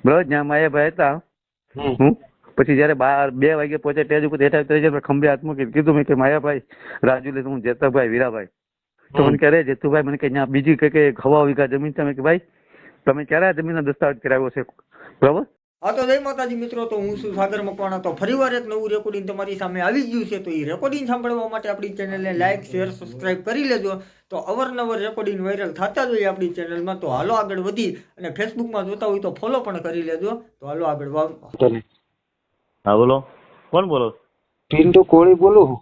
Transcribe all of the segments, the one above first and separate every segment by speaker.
Speaker 1: બરોબર જ્યાં માયાભાઈ હતા હું પછી જયારે 2 વાગે પહોંચે સ્ટેજ ઉપર બેઠા ત્યારે ખંભે હાથ મૂકી કીધું મેં કે માયાભાઈ રાજુલે હું જેતાભાઈ વીરાભાઈ તો મને કહે જેતુભાઈ મને કે બીજી કઈ હવા વીઘા જમીન છે કે ભાઈ તમે ક્યારે આ જમીનનો દસ્તાવેજ કરાવ્યો છે બરોબર.
Speaker 2: હા તો જય માતાજી મિત્રો, તો હું છું સાગર મકવાણા. તો ફરીવાર એક નવું રેકોર્ડિંગ તમારી સામે આવી ગયું છે. તો એ રેકોર્ડિંગ સાંભળવા માટે આપણી ચેનલને લાઈક શેર સબસ્ક્રાઇબ કરી લેજો. તો અવારનવાર રેકોર્ડિંગ વાયરલ થતા જ હોય આપણી ચેનલમાં. તો હાલો આગળ વધી અને ફેસબુકમાં જોતા હોય તો ફોલો પણ કરી લેજો. તો હાલો આગળ
Speaker 3: હા બોલો, કોણ બોલો?
Speaker 4: પિન્ટુ કોળી બોલું.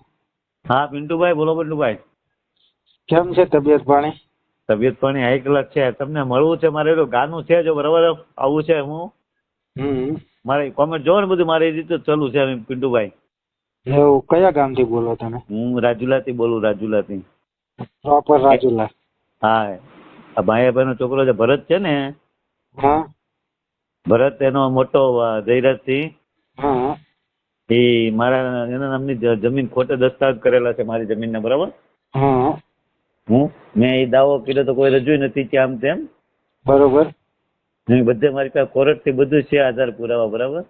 Speaker 3: હા પિન્ટુભાઈ બોલો. પિન્ટુભાઈ
Speaker 4: કેમ છે તબિયત પાણી?
Speaker 3: તબિયત પાણી હાઈ ક્લાસ છે. તમને મળવું છે, મારે એનું ગાનું છે, જો બરાબર આવું છે. હું મારે કોમેન્ટ જોવો ને બધું મારી રીતે ચાલુ છે પિન્ટુભાઈ.
Speaker 4: એવું કયા ગામથી બોલો તમે?
Speaker 3: હું રાજુલાથી બોલું. રાજુલાથી
Speaker 4: પ્રોપર રાજુલા?
Speaker 3: હા. આ ભાઈભાઈ નો છોકરો છે ભરત છે ને?
Speaker 4: હા.
Speaker 3: ભરત એનો મોટો જયરાજ સિંહ.
Speaker 4: હા.
Speaker 3: એ મારા એના નામની જમીન ખોટે દસ્તાવેજ કરેલા છે મારી જમીનના, બરાબર?
Speaker 4: હા.
Speaker 3: મેં એ દાવો કર્યો તો કોઈ રજૂ નથી કે આમ તેમ,
Speaker 4: બરોબર.
Speaker 3: બધે મારી પાસે કોર્ટ થી બધું છે, આધાર પુરાવા, બરાબર?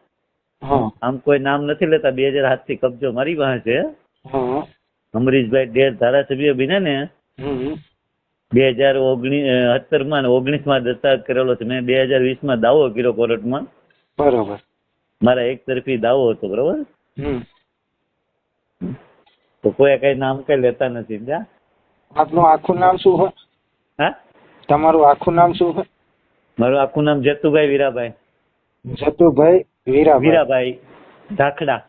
Speaker 3: આમ કોઈ નામ નથી લેતા. 2007 થી કબજો મારી પાસે છે. અમરીશભાઈ ડેર ધારાસભ્ય બન્યા ને 2017 માં 19 માં દસ્તાવેજ કરેલો છે. મેં 2020 માં દાવો કર્યો કોર્ટમાં.
Speaker 4: બરોબર.
Speaker 3: મારા એક તરફી દાવો હતો, બરોબર? તો કોઈ કઈ નામ કઈ લેતા નથી.
Speaker 4: આપનું આખું નામ શું છે?
Speaker 3: હા,
Speaker 4: તમારું આખું નામ શું છે?
Speaker 3: મારું આખું નામ જેતુભાઈ વીરાભાઈ.
Speaker 4: જતુભાઈ
Speaker 3: વીરાભાઈ ધાખડા.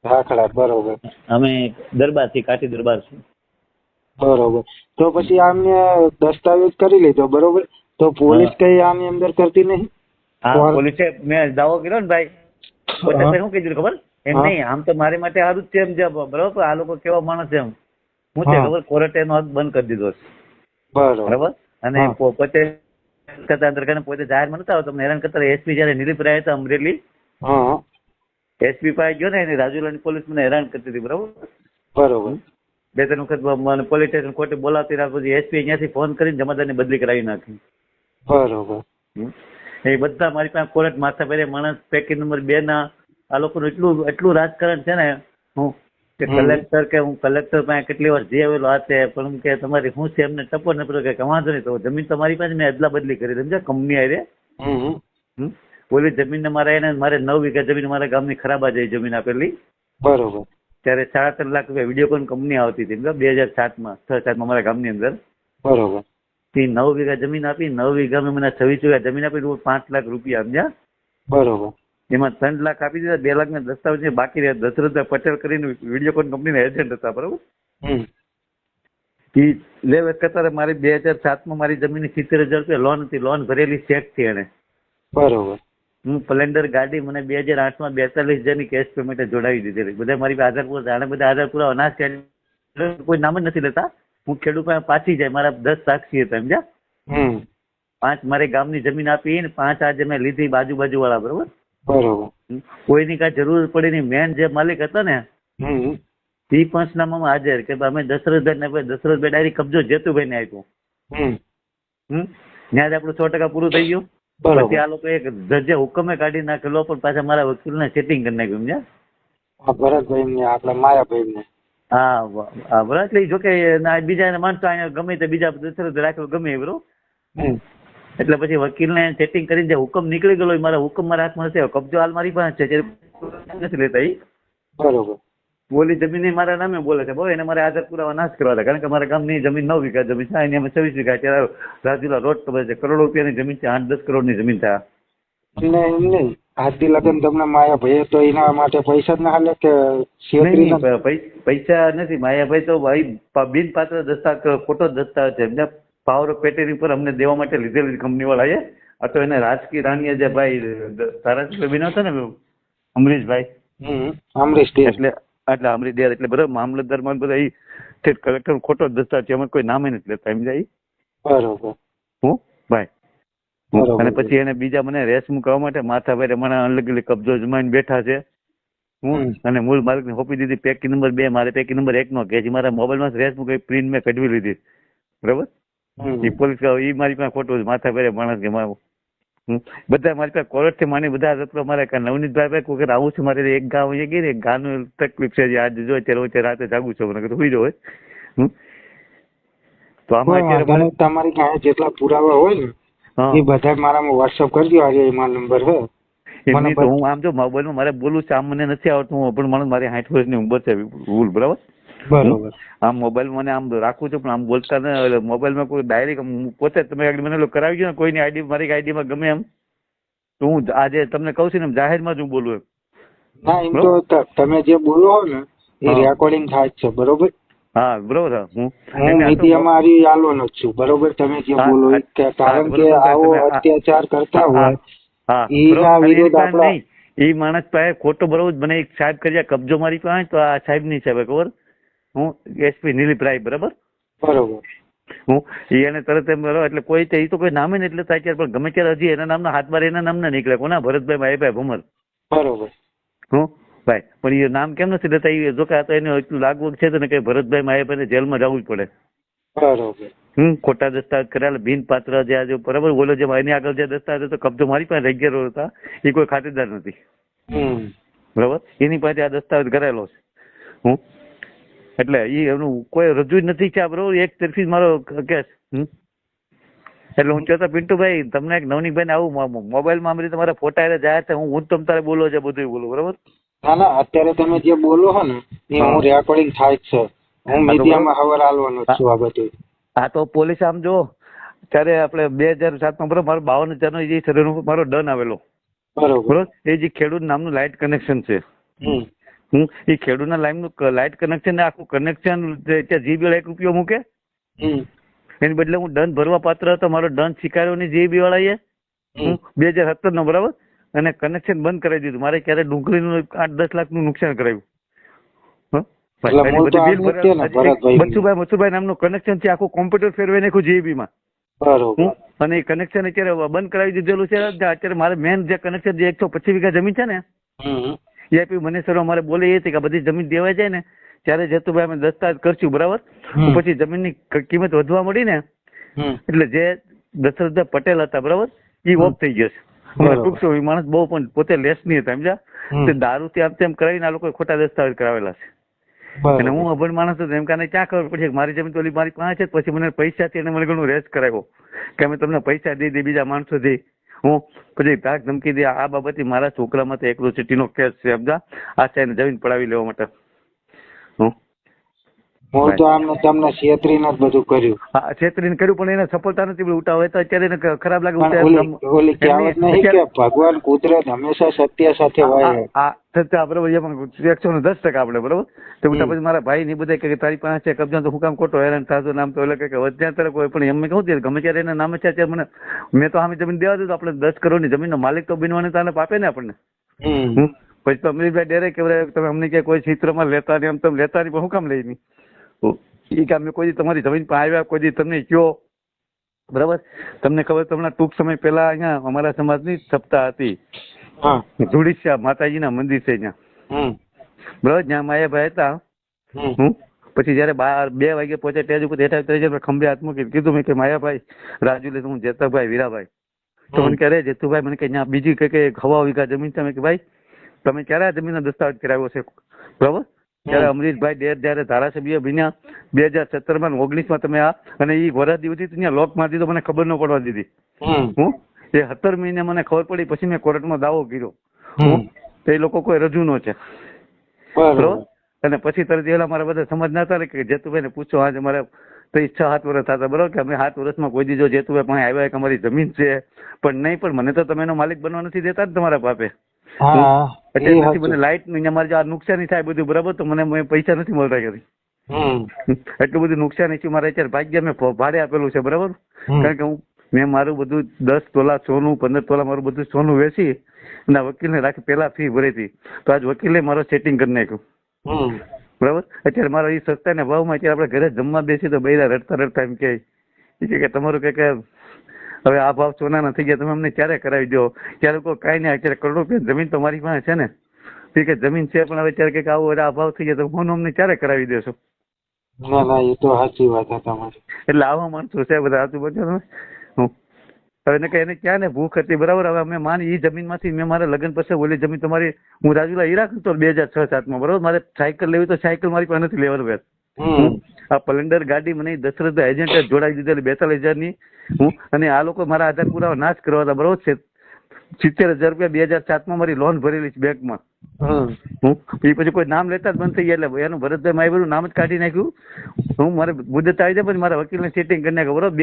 Speaker 4: ધાખડા, બરોબર.
Speaker 3: અમે દરબાર થી, કાઠી દરબાર છું.
Speaker 4: બરોબર. તો પછી આમને દસ્તાવેજ કરી લીધો, બરોબર? તો પોલીસ કઈ આની અંદર કરતી નહીં?
Speaker 3: હા, પોલીસે મેં દાવો કર્યો ને ભાઈ, શું કીધું ખબર? એમ નહીં, આમ તો મારી માટે સારું જ છે એમ, બરોબર? આ લોકો કેવા માણસ એમ હું છે ખબર, કોર્ટે એનો હક બંધ કરી દીધો છે, બરાબર? અને પોતે પોતે જાહેરમાં નતા તમને હેરાન કરતા. એસપી જયારે નિલીપ રહ્યા હતા અમરેલી, એસપી પાસે ગયો ને એની રાજુલાની પોલીસ મને હેરાન કરતી હતી, બરાબર?
Speaker 4: બરોબર.
Speaker 3: 2-3 વખત મને પોલીસ સ્ટેશન કોર્ટે બોલાવતી રાખ, પછી એસપી અહીંયાથી ફોન કરીને જમાદારની બદલી કરાવી નાખી.
Speaker 4: બરોબર.
Speaker 3: એ બધા મારી પાસે કોર્ટ માથા પહેરે માણસ. પેકેજ નંબર 2 ના આ લોકોનું એટલું રાજકારણ છે ને, હું કે કલેક્ટર કે હું કલેક્ટર પાસે કેટલી વાર જે આવેલો આ તે, પણ કે તમારી શું છે એમને ટપો ન પડ્યો કે વાંધો નહીં. તો જમીન તો મારી પાસે મેં અદલા બદલી કરી, સમજ્યા? કંપની આવી ઓલી જમીન મારે એને મારે 9 વીઘા જમીન મારા ગામની ખરાબા જઈ જમીન આપેલી, બરોબર? ત્યારે 3.5 લાખ રૂપિયા વિડીયોકોન કંપની આવતી હતી 2007 માં 6-7 માં મારા ગામની અંદર, બરોબર? 9 વીઘા જમીન આપી. 9 વીઘામાં મને 26 વીઘા જમીન આપી, 5 લાખ રૂપિયા, સમજ્યા? બરોબર. એમાં 3 લાખ આપી દીધા. 2 લાખ ના દસ્તાવેજ બાકી રહ્યા. દશરથભાઈ પટેલ કરીને વિડીયોકોન કંપનીના એજન્ટ હતા, બરોબર? એ લેવે કતારે મારી 2007 માં મારી જમીન 70,000 રૂપિયા લોન હતી. લોન ભરેલી ચેક થી એને, બરોબર? હું સ્પ્લેન્ડર ગાડી મને 2008 માં 42,000 કેશ પેમેન્ટ જોડાવી દીધેલી. બધા મારી આધાર પુરાવા, આને બધા આધાર પુરાવા અનાજ કોઈ નામ જ નથી લેતા. હું ખેડૂત પાસે પાછી જાય, મારા 10 સાક્ષી હતા, સમજ્યા? 5 મારી ગામની જમીન આપી ને 5 આજે મેં લીધી બાજુ વાળા, બરોબર? બરોબર. કોઈની કઈ જરૂર પડી નહીં. મેન જે માલિક હતા ને એ પંચનામામાં હાજર કે અમે દશરથભાઈ ને, દશરથભાઈ ડાયરેક્ટ કબજો જેતુભાઈ ને આપ્યો. ત્યાં જ આપણું 100% પૂરું થઈ ગયું. પછી આ લોકો એક જજે હુકમે કાઢી નાખેલો, પણ પાછા મારા વકીલ ને સેટિંગ કરી નાખ્યું, સમજ્યા? ભરતભાઈ ને, આપણે માયાભાઈ ને. હા, બરાબર. એટલે જોકે બીજા માણસો અહીંયા ગમે તે બીજા દશરથ રાખેલો ગમે, બરોબર? એટલે પછી વકીલ ને સેટિંગ કરીને જે હુકમ નીકળી ગયેલો, મારા હુકમ મારા હાથમાં હશે. કબજો હાલ મારી પાસે છે, નથી લેતા એ, બરોબર? બોલી જમીન મારા નામે બોલે છે, બહુ એને મારે આધાર પુરાવા નાશ કરવા હતા. કારણ કે મારા ગામની જમીન 9 વીઘા જમીન છે, એની અમે 26 વીઘા છે. રાજુલા રોડ ખબર છે, કરોડો રૂપિયાની જમીન છે, 8-10 કરોડની જમીન થાય. નહીં
Speaker 4: આજથી લગન તમને માયાભાઈ તો એના માટે પૈસા જ ના હાલે કે?
Speaker 3: પૈસા નથી. માયાભાઈ તો ભાઈ બિન પાત્ર દસ્તાવેજ, ખોટો દસ્તાવેજ છે, એમને પાવર ઓફ પેટેની પર અમને દેવા માટે લીધેલી કંપની વાળા. આ તો એને રાજકીય રાણીએ જે ભાઈ ધારાસભ્ય બન્યો હતો ને અમરીશભાઈ, એટલે અમરીશ ડેર, એટલે બધા મામલતદાર માં બધા કલેક્ટર ખોટો દસ્તાવેજ છે, અમે કોઈ નામે નથી લેતા, એમ જાય, બરોબર? હું ભાઈ અને પછી એને બીજા મને રેસ મૂકવા માટે માથા ભાઈ મને અલગ કબજો જમાઈને બેઠા છે. હું અને મૂળ માલિક ને સોંપી દીધી. પેકી નંબર 2 મારે પેકી નંબર 1 નો કે મારા મોબાઈલ માં રેસ મૂકી પ્રિન્ટ મેં કઢવી લીધી, બરોબર? એ પોલીસ એ મારી પાસે ખોટું માથા ભાઈ માણસ કે મારું
Speaker 1: બધા મારી પાસે કોલેજ થી માની બધા હતા મારે નવનીતભાઈ ભાઈ કોઈ આવું છે મારે એક ગામ અહીંયા ગઈ ને એક ગાનું તકલીફ છે આજે જો અત્યારે રાતે જાગું છું મને સુઈ જાવ તો આમાં અત્યારે
Speaker 4: તમારી પાસે જેટલા પુરાવા હોય ને એ બધા મારામાં વોટ્સઅપ કરજો. આજે એમાં નંબર છે
Speaker 1: એમની તો હું આમ જો મોબાઈલમાં મારે બોલું છું આમ મને નથી આવડતું પણ મને મારી 60 વર્ષની ઉંમર છે ભૂલ બરાબર. આમ મોબાઈલ મને આમ રાખું છું પણ આમ બોલતા ને મોબાઈલમાં કોઈ ડાયરેક્ટ પોતે તમે મને કરાવી ગયો ને કોઈની આઈડી મારી આઈડીમાં ગમે એમ તો હું આજે તમને કહું છું ને જાહેરમાં જ હું બોલું એમ.
Speaker 4: ના એમ તો તમે જે બોલો હો ને એ રેકોર્ડિંગ થાય છે બરોબર.
Speaker 1: હા બરોબર. હું
Speaker 4: મીડિયામાં આવી આલવાનો જ છું બરોબર. તમે જે બોલો કારણ કે આવો અત્યાચાર કરતા હોય એના વિરુદ્ધ આપણા
Speaker 1: એ માણસ પાસે ખોટો બરોબર મને એક સાહેબ કરી કબજો મારી પાસે તો આ સાહેબ ની સાહેબ ખબર હું એસપી નિલીપ રાય બરાબર
Speaker 4: બરોબર.
Speaker 1: હું એને તરત એમ બરોબર એટલે કોઈ એ તો કોઈ નામે ને એટલે થાય પણ ગમે ત્યારે હજી એના નામના હાથ બાર એના નામના નીકળે કોના ભરતભાઈ માહીભાઈ ભમર
Speaker 4: બરોબર.
Speaker 1: હું ભાઈ પણ એ નામ કેમ નથી લેતા એ જો કે એને એટલું લાગવું છે ને કે ભરતભાઈ માહીભાઈ ને જેલમાં જવું જ પડે.
Speaker 4: બરોબર.
Speaker 1: ખોટા દસ્તાવેજ કરેલા બિન પાત્ર જે બરાબર બોલો જે એની આગળ જે દસ્તાવેજ હતો કબજો મારી પાસે રહી ગયેલો હતા એ કોઈ ખાતેદાર નથી બરાબર. એની પાસે આ દસ્તાવેજ કરેલો છે હું એટલે એનું કોઈ રજૂ જ નથી છે બરોબર. એક તરફી જ મારો કેસ એટલે હું કહેતો પિન્ટુભાઈ તમને એક નવનીકભાઈ ને આવું મોબાઈલમાં આમ રીતે તમારા ફોટા જાય છે હું જ તમારે બોલો છે બધું બોલો બરોબર.
Speaker 4: ના ના અત્યારે તમે જે બોલો છો ને એ હું રેકોર્ડિંગ થાય છે હું મીડિયામાં ખબર આલવાનો છું આ બધું.
Speaker 1: હા તો પોલીસ આમ જો ત્યારે આપણે 2007 બરોબર મારો 52,000 નો જે શરીર મારો દંડ આવેલો બરોબર. એ જે ખેડૂત નામનું લાઇટ કનેક્શન છે એ ખેડૂતના લાઇટ કનેક્શન આખું કનેક્શન જીબી વાળા 1 રૂપિયો મૂકે એની બદલે હું દંડ ભરવા પાત્ર હતો મારો દંડ સ્વીકાર્યો નહીં જીબી વાળાએ 2017 નો બરાબર અને કનેક્શન બંધ કરાવી દીધું. મારે ક્યારે ડુંગળીનું 8-10 લાખનું નુકસાન કરાવ્યું. મથુભાઈ નામનું કનેક્શન છે આખું કોમ્પ્યુટર ફેરવાઈ નાખ્યું જીબી માં અને એ કનેક્શન અત્યારે બંધ કરાવી દીધેલું છે. અત્યારે મારે મેન જે કનેક્શન જે 125 વીઘા જમીન છે ને એ આપી મને સર અમારે બોલે એ હતી કે બધી જમીન દેવાઈ જાય ને ત્યારે જેતુભાઈ અમે દસ્તાવેજ કરશું બરાબર. પછી જમીનની કિંમત વધવા મળી ને એટલે જે દશરથભાઈ પટેલ હતા બરાબર એ ઓફ થઈ ગયો છે. ટૂંક સમય માણસ બહુ પણ પોતે લેસ નહીં હતા સમજ્યા દારૂ થી આમ તેમ કરાવીને આ લોકો ખોટા દસ્તાવેજ કરાવેલા છે. અને હું અભણ માણસ હતો એમ કે ક્યાં ખબર પડશે મારી જમીન તો મારી પાસે છે. પછી મને પૈસાથી એને મને ઘણું રેસ્ટ કરાવ્યો કે અમે તમને પૈસા દઈ દે બીજા માણસોથી હું પછી ધાક ધમકી દે આ બાબતે મારા છોકરામાં તો એક્રોસિટીનો કેસ છે સમજા આ સાહેબ જમીન પડાવી લેવા માટે.
Speaker 4: હું તો આમ તમને છેતરીને જ બધું કર્યું.
Speaker 1: હા છેતરીને કર્યું પણ એને સફળતા નથી ઉઠાવે તો અત્યારે એને ખરાબ લાગે.
Speaker 4: ઓલી કહેવત નહીં કે ભગવાન કુદરત હંમેશા સત્ય સાથે હોય.
Speaker 1: હા સત્ય બરોબર 110% આપણે બરોબર. તો ઉઠા પછી મારા ભાઈ ની બધા કે તારી પાસે છે કબજા તો હું કામ ખોટો હેરાન થાતો નામ તો એટલે કે વધ્યા કોઈ પણ એમ કહું ગમે ત્યારે એના નામે છે મને મેં તો સામે જમીન દેવા દઉં તો આપણે 10 કરોડની જમીનનો માલિક તો બનવાની તાને પાપે ને આપણને. પછી તો અમીરભાઈ ડેરે કે તમે અમને કે કોઈ ચિત્રમાં લેતા નહીં એમ તમે લેતા નહીં પણ હું કામ લઈ નહીં એ કે અમે કોઈ તમારી જમીન પર આવ્યા કોઈ તમને કયો બરાબર. તમને ખબર તમને ટૂંક સમય પહેલા અહીંયા અમારા સમાજની સપ્તાહ હતી ધુડીશ્યા માતાજીના મંદિર છે ત્યાં બરાબર જ્યાં માયાભાઈ હતા. પછી જયારે 2 વાગે પહોંચે સ્ટેજ ઉપર હેઠા ખંભે હાથ મૂકી કીધું મેં કે માયાભાઈ રાજુ લે હું જેતભાઈ વીરાભાઈ તો મને કે જેતુભાઈ મને કે બીજી કઈ 1 વીઘા જમીન છે. કે ભાઈ તમે ક્યારે આ જમીનનો દસ્તાવેજ કરાવ્યો છે બરાબર. ત્યારે અમરીશભાઈ ડેર જયારે ધારાસભ્ય બન્યા 2017 19 તમે આ અને એ વરસ દિવસથી ત્યાં લોક મારી દીધો મને ખબર ન પડવા દીધી. હું એ 17 મહિને મને ખબર પડી પછી મેં કોર્ટમાં દાવો કર્યો તો એ લોકો કોઈ રજૂ ન છે બરોબર. અને પછી તરત એલા મારા બધા સમજના હતા કે જેતુભાઈ ને પૂછો આજે મારે 6-7 વર્ષ થતા બરોબર કે અમે 7 વર્ષમાં કોઈ દીધો જેતુભાઈ પાસે આવ્યા કે અમારી જમીન છે પણ નહીં પણ મને તો તમે એનો માલિક બનવા નથી દેતા ને તમારા બાપે. એટલે મને લાઈટ મારે આ નુકસાની થાય બધું બરાબર તો મને પૈસા નથી મળતા કરી એટલું બધું નુકસાની છે મારે અત્યારે ભાગ્ય મેં ભાડે આપેલું છે બરાબર. કારણ કે મેં મારું બધું 10 તોલા સોનું 15 તોલા મારું બધું સોનું વેચી અને વકીલને રાખી પેલા ફી ભરી હતી તો આજ વકીલે મારો સેટિંગ કરી નાખ્યું બરાબર. અત્યારે મારો એ સસ્તાના ભાવમાં અત્યારે આપણે ઘરે જમવા બેસી તો બૈરા રડતા એમ કે તમારું કે હવે આ ભાવ સોનાના થઈ ગયા તમે અમને ક્યારે કરાવી દો ત્યારે કોઈ કાંઈ નહીં અત્યારે કરોડો રૂપિયા જમીન તો મારી પાસે છે ને કે જમીન છે પણ હવે ત્યારે કે આવું આ ભાવ થઈ ગયા તો હું અમને ક્યારે કરાવી દેશો.
Speaker 4: ના ના એ તો સાચી વાત છે તમારી.
Speaker 1: એટલે આવા માણસો છે બધા આજુબાજુ હવે એને કે એને ક્યાં ને ભૂખ હતી બરાબર. હવે અમે માની એ જમીનમાંથી મેં મારા લગ્ન પછી ઓલી જમીન તમારી હું રાજુલા ઈ રાખું તો 2006-07 બરોબર. મારે સાયકલ લેવી તો સાયકલ મારી પાસે નથી લેવાનું વેત. આ સ્પ્લેન્ડર ગાડી મને દશરથ એજન્ટ જોડાવી દીધેલી 42,000 ની. અને આ લોકો મારા આધાર પુરાવા નાશ કરવા હતા બરોબર છે. 70,000 રૂપિયા 2007 મારી લોન ભરેલી છે બેંકમાં. એ પછી કોઈ નામ લેતા જ બંધ થઈ ગયા એટલે એનું ભરતભાઈ મારું નામ જ કાઢી નાખ્યું. હું મારે મુદત આવી જાય પછી મારા વકીલને સેટિંગ કરી નાખ્યું બરોબર.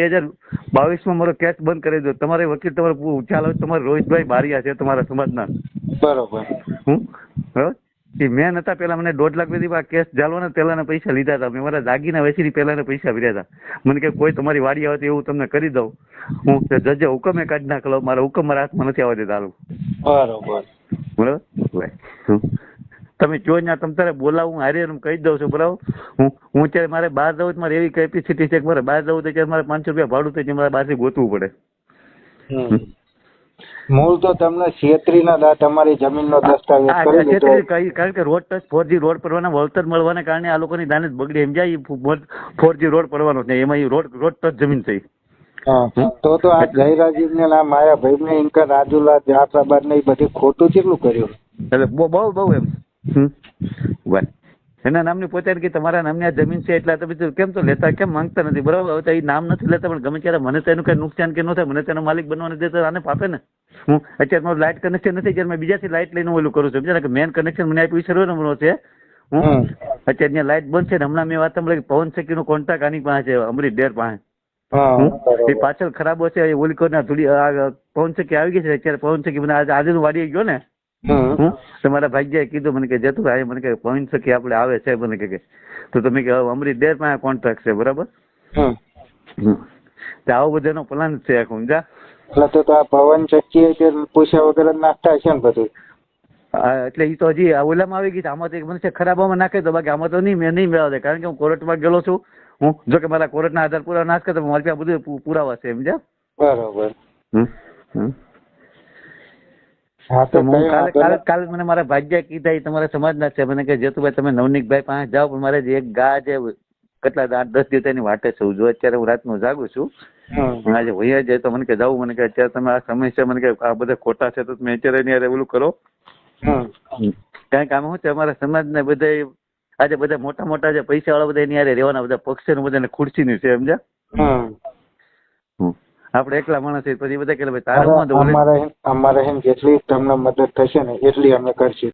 Speaker 1: 2022 મારો કેસ બંધ કરી દો. તમારે વકીલ તમારે ખ્યાલ હોય તમારે રોહિતભાઈ બારિયા છે તમારા સમાજના
Speaker 4: બરોબર.
Speaker 1: બરોબર. એ મેં નતા પેલા મને 1.5 લાખ સુધી આ કેસ ચાલવાના પેલાના પૈસા લીધા હતા. મેં મારા દાગીના વેચીને પેલાના પૈસા ભર્યા હતા. મને કે કોઈ તમારી વાડી આવે તો એવું તમને કરી દઉં. હું જજે હુકમે કાઢી નાખલો. મારા હુકમ મારા હાથમાં નથી આવવા દેતા.
Speaker 4: બરોબર.
Speaker 1: બરોબર. તમે જો ત્યાં તમ તારે બોલાવું હારે કહી દઉં છું બરાબર. હું અત્યારે મારે બહાર જવું મારે એવી કેપેસિટી છે કે મારે બહાર જવું તો ત્યારે મારે 500 રૂપિયા ભાડું થાય છે. મારે બહારથી ગોતવું પડે.
Speaker 4: મૂળ તો તમને 36 તમારી જમીનનો દસ્તાવેજ કરી દીધો.
Speaker 1: કારણ કે રોડ ટચ 4G રોડ પડવાના વળતર મળવાને કારણે આ લોકોની દાનત બગડી. એમ જાય 4G રોડ પડવાનો છે એમાં રોડ ટચ જમીન થઈ.
Speaker 4: તો આ જયરાજીવ ને આ માયાભાઈ ને ઇનકા રાજુલા જાફરાબાદ ને એ બધી ખોટું કેટલું કર્યું.
Speaker 1: એટલે બહુ એમ એના નામની પોતે કે તમારા નામની આ જમીન છે એટલે તમે કેમ તો લેતા કેમ માંગતા નથી બરાબર. હવે તો એ નામ નથી લેતા પણ ગમે ત્યારે મને તેનું કઈ નુકસાન કે ન થાય મને તેનો માલિક બનવા દેતો આને પાપે ને. હું અત્યારે મારું લાઇટ કનેક્શન નથી જ્યારે મેં બીજાથી લાઇટ લઈને ઓલું કરું છું સમજે કે મેન કનેક્શન મને આપ્યું સર્વે નંબરનો છે. હું અત્યારે ત્યાં લાઇટ બંધ છે ને હમણાં મેં વાત સાંભળી પવન સખી નો કોન્ટ્રાક્ટ આની પાસે છે અમરીશ ડેર પાસે. એ પાછળ ખરાબ હશે એ ઓલી કોના થોડી પવન સખી આવી ગઈ છે અત્યારે. પવન સખી મને આજે વાડી ગયો ને તમારા ભાગ્યાએ કીધું મને કે જતું ભાઈ મને કે પવન સખી આપણે આવે છે મને કે તો તમે કે અમરીશ ડેર પાસે કોન્ટ્રાક્ટ છે બરાબર. આવો બધાનો પ્લાન છે આખું સમજા.
Speaker 4: એટલે તો આ પવન ચક્કી પૂછ્યા વગર નાખતા હશે ને બધું.
Speaker 1: એટલે એ તો હજી ઓલામાં આવી ગઈ આમાં તો મને છે ખરાબામાં નાખે તો બાકી આમાં તો નહીં મેં નહીં મેળવે કારણ કે હું કોર્ટમાં ગયેલો છું. હું જો કે મારા કોર્ટના આધાર પુરાવા નાશ કરતો મારી પાસે બધું પુરાવા છે સમજ્યા.
Speaker 4: બરોબર.
Speaker 1: હા તો કાલે મને મારા ભાગ્યા કીધા તમારા સમાજના છે મને કે જેતુભાઈ તમે નવનીકભાઈ પાસે જાઓ પણ મારે એક ગા છે કેટલા 8-10 દિવસની વાટે છું જો અત્યારે હું રાતનું જાગું છું. આજે વૈયા જાય તો મને કે જાવું મને કે અત્યારે તમે આ સમસ્યા મને કે આ બધા ખોટા છે તો તમે અત્યારે એની ઓલું કરો. કારણ કે આમાં શું છે અમારા સમાજને બધા આજે બધા મોટા મોટા જે પૈસા વાળા બધા એની યારે રહેવાના બધા પક્ષ બધાને ખુરશીની છે સમજ્યા. આપણે એકલા માણસ પછી બધા કે ભાઈ તારે
Speaker 4: અમારે જેટલી તમને મદદ થશે ને એટલી અમે કરશું.